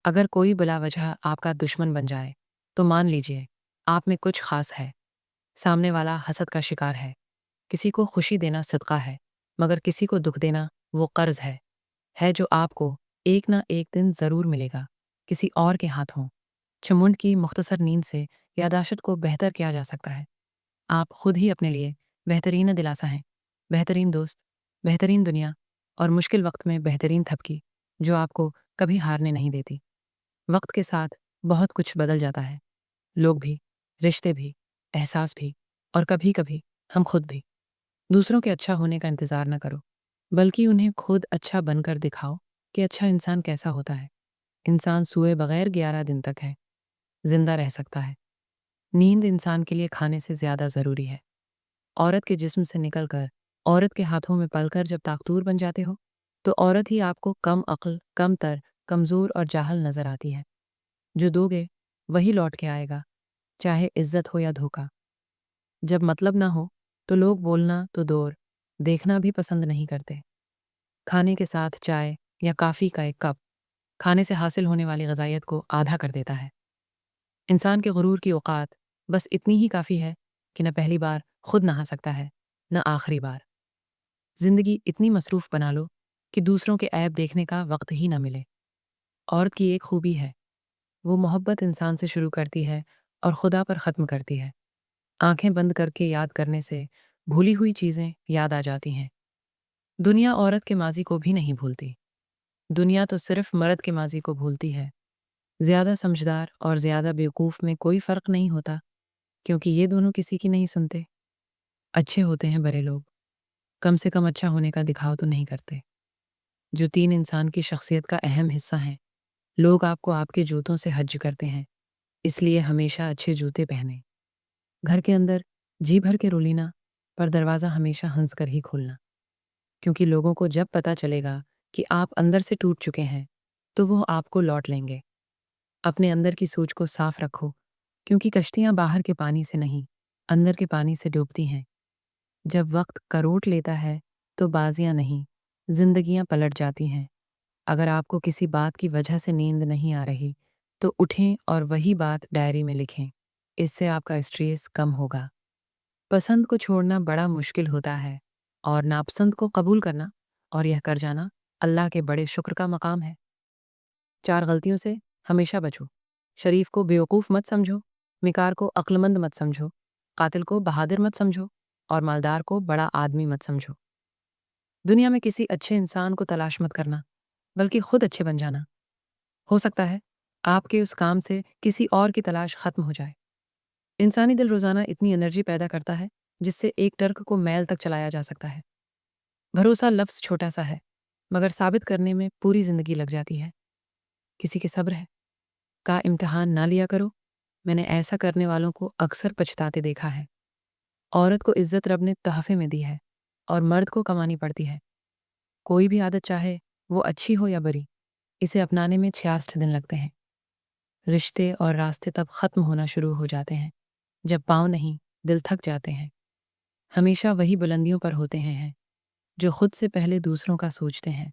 अगर कोई बिला वजह आपका दुश्मन बन जाए तो मान लीजिए आप में कुछ खास है। सामने वाला हसद का शिकार है। किसी को खुशी देना सदका है, मगर किसी को दुख देना वो कर्ज है जो आपको एक ना एक दिन ज़रूर मिलेगा, किसी और के हाथों। चमुंड की मुख्तसर नींद से यादाश्त को बेहतर किया जा सकता है। आप खुद ही अपने लिए बेहतरीन दिलासा हैं, बेहतरीन दोस्त, बेहतरीन दुनिया और मुश्किल वक्त में बेहतरीन थपकी जो आपको कभी हारने नहीं देती। वक्त के साथ बहुत कुछ बदल जाता है, लोग भी, रिश्ते भी, एहसास भी और कभी-कभी हम खुद भी। दूसरों के अच्छा होने का इंतज़ार न करो, बल्कि उन्हें खुद अच्छा बनकर दिखाओ कि अच्छा इंसान कैसा होता है। इंसान सोए बगैर 11 दिन तक है, ज़िंदा रह सकता है। नींद इंसान के लिए खाने से ज़्यादा ज़रूरी है। औरत के जिस्म से निकलकर औरत के हाथों में पलकर जब ताकतूर बन जाते हो, तो औरत ही आपको कम अक्ल, कमतर, कमज़ोर और जाहल नज़र आती है। जो दोगे, वही लौट के आएगा, चाहे इज़्ज़त हो या धोखा। जब मतलब ना हो, तो लोग बोलना तो दूर, देखना भी पसंद नहीं करते। खाने के साथ चाय या कॉफ़ी का एक कप, खाने से हासिल होने वाली ग़ज़ाइयत को आधा कर देता है। इंसान के गुरूर की औकात बस इतनी ही काफ़ी है कि न पहली बार खुद नहा सकता है, न आखिरी बार। ज़िंदगी इतनी मसरूफ़ बना लो कि दूसरों के ऐब देखने का वक्त ही न मिले। औरत की एक खूबी है, वो मोहब्बत इंसान से शुरू करती है और खुदा पर ख़त्म करती है। आंखें बंद करके याद करने से भूली हुई चीज़ें याद आ जाती हैं। दुनिया औरत के माज़ी को भी नहीं भूलती। दुनिया तो सिर्फ़ मर्द के माज़ी को भूलती है। ज़्यादा समझदार और ज़्यादा बेवकूफ़ में कोई फ़र्क नहीं होता, क्योंकि ये दोनों किसी की नहीं सुनते। अच्छे होते हैं बड़े लोग, कम से कम अच्छा होने का दिखाव तो नहीं करते। जो 3 इंसान की शख्सियत का अहम हिस्सा हैं। लोग आपको आपके जूतों से हज करते हैं, इसलिए हमेशा अच्छे जूते पहनें। घर के अंदर जी भर के रोलीना, पर दरवाज़ा हमेशा हंस कर ही खोलना, क्योंकि लोगों को जब पता चलेगा कि आप अंदर से टूट चुके हैं, तो वो आपको लौट लेंगे। अपने अंदर की सोच को साफ रखो, क्योंकि कश्तियाँ बाहर के पानी से नहीं, अंदर के पानी से डूबती हैं। जब वक्त करोट लेता है, तो बाजियाँ नहीं, जिंदगियाँ पलट जाती हैं। अगर आपको किसी बात की वजह से नींद नहीं आ रही, तो उठें और वही बात डायरी में लिखें। इससे आपका स्ट्रेस कम होगा। पसंद को छोड़ना बड़ा मुश्किल होता है, और नापसंद को कबूल करना और यह कर जाना अल्लाह के बड़े शुक्र का मकाम है। 4 गलतियों से हमेशा बचो। शरीफ को बेवकूफ़ मत समझो, मिकार को अक्लमंद मत समझो, कातिल को बहादुर मत समझो और मालदार को बड़ा आदमी मत समझो। दुनिया में किसी अच्छे इंसान को तलाश मत करना, बल्कि खुद अच्छे बन जाना। हो सकता है आपके उस काम से किसी और की तलाश खत्म हो जाए। इंसानी दिल रोज़ाना इतनी एनर्जी पैदा करता है, जिससे एक ट्रक को मैल तक चलाया जा सकता है। भरोसा लफ्ज़ छोटा सा है, मगर साबित करने में पूरी ज़िंदगी लग जाती है। किसी के सब्र है का इम्तिहान ना लिया करो। मैंने ऐसा करने वालों को अक्सर पछताते देखा है। औरत को इज्जत रब ने तोहफे में दी है, और मर्द को कमानी पड़ती है। कोई भी आदत चाहे वो अच्छी हो या बुरी, इसे अपनाने में 66 दिन लगते हैं। रिश्ते और रास्ते तब ख़त्म होना शुरू हो जाते हैं, जब पाँव नहीं, दिल थक जाते हैं। हमेशा वही बुलंदियों पर होते हैं जो खुद से पहले दूसरों का सोचते हैं।